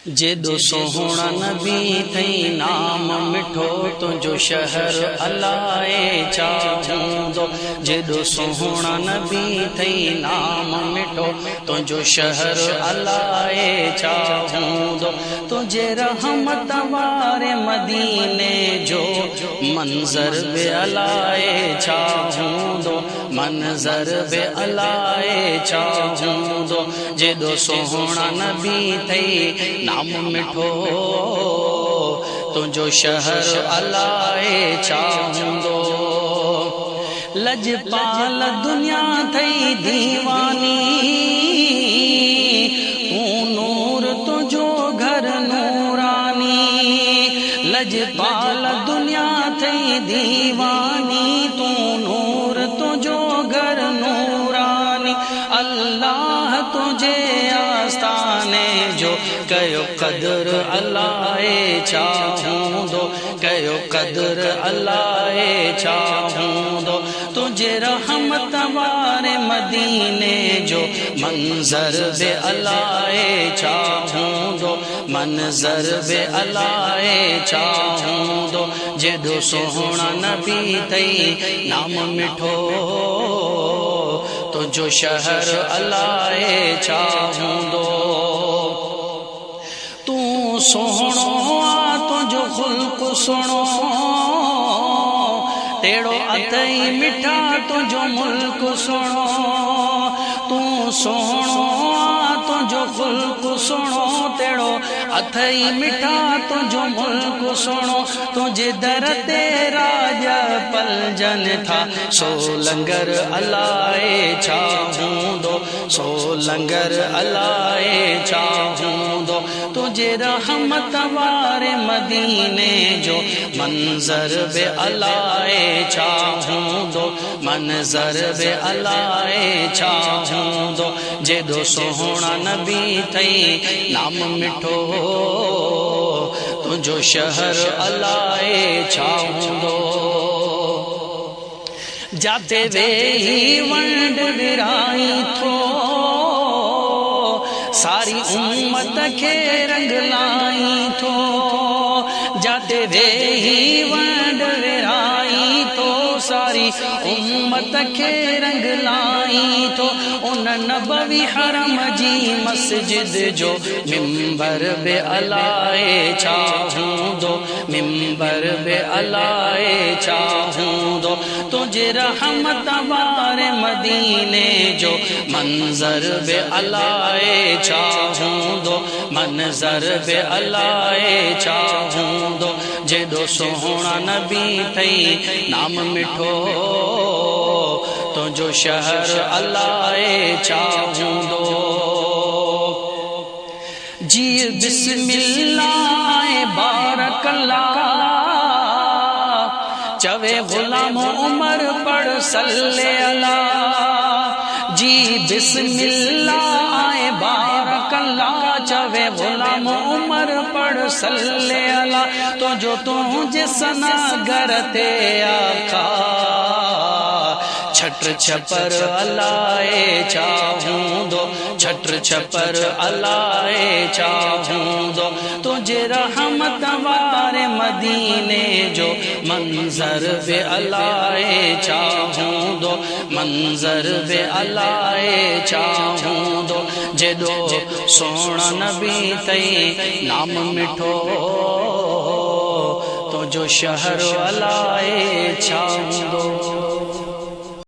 जेदो सोहणा नबी थई नाम मिठो तुझो शहर अलाए चाहूंदो। जेदो सोहणा नबी थई नाम मिठो तुझो शहर अलाए चाहूंदो। तुझे रहमत वारे मदीने जो मंजर बे अलाए चाहूंदो, मंजर बे अलाए चाहूंदो। जेदो सोहणा नबी थई नाम मिठो तुझो शहर अलाए चाहूंदो। लजपाल दुनिया थई दीवानी, तू नूर तुझो घर नूरानी। लजपाल दुनिया थई दीवानी, तू नूर तुझो घर नूरानी। अल्लाह तुझे आस्ताने जो कयो कदर अलाए चाहूंदो, कयो कदर अलाए चाहूंदो। तुझे रहमत वारे मदीने जो मंजर बे अलाए चाहूंदो, मंजर बे अलाए चाहूंदो। जेदो सोहणा नबी थई नाम मिठो तुझो शहर अलाए चाहूंदो। तू सोहणो आ तुझो खुल्क सुणो, तेड़ो अथई मिठा तुझो मुल्क सुणो। तू सोहणो आ तुझो खुल्क सुणो, तेड़ो अथई मिठा तुझो मुल्क सुणो। तुझे दर ते राज पलजन था, सो लंगर अलाए चाहूंदो, सो लंगर अलाए चाहूंदो। तुझे रहमत वारे मदीने जो मंजर बे अलाए चाहूंदो, मंजर बे अलाए चाहूंदो। जेदो सोहणा नबी थई नाम मिठो तुझो शहर अलाए चाहूंदो। जाते वेही वंड विराई थो, सारी उम्मत के रंग लाई थो। जाते वेही वंड विराई थो, सारी उम्मत के रंग लाई थो। उन नबवी हरम जी मस्जिद जो मिंबर बे अलाए चाहूंदो, मिंबर बे अलाए चाहूंदो। तुझे रहमत वारे मदीने जो मंजर बे अलाए चाहूंदो, मंजर बे अलाए चाहूंदो। जेदो सोहणा नबी थई नाम मिठो तुझो शहर अलाए चाहूंदो। जी बिस्मिल्लाह बारकल्लाह, चवे गुलाम उमर पढ़ सल्ले अला। जी बिस्मिल्लाह बारकल्लाह, चवे गुलाम उमर पढ़ सल्ले अला। तो जो तुझे सना गरते आका, छटर छपर अलाए चाहूंदो, छटर छपर अलाए चाहूंदो। तुझे रहमत वारे मदीने जो मंजर बे अलाए चाहूंदो, मंजर बे अलाए चाहूंदो। जेदो सोहणा नबी थई नाम मिठो तुझो शहर अलाए चाहूंदो।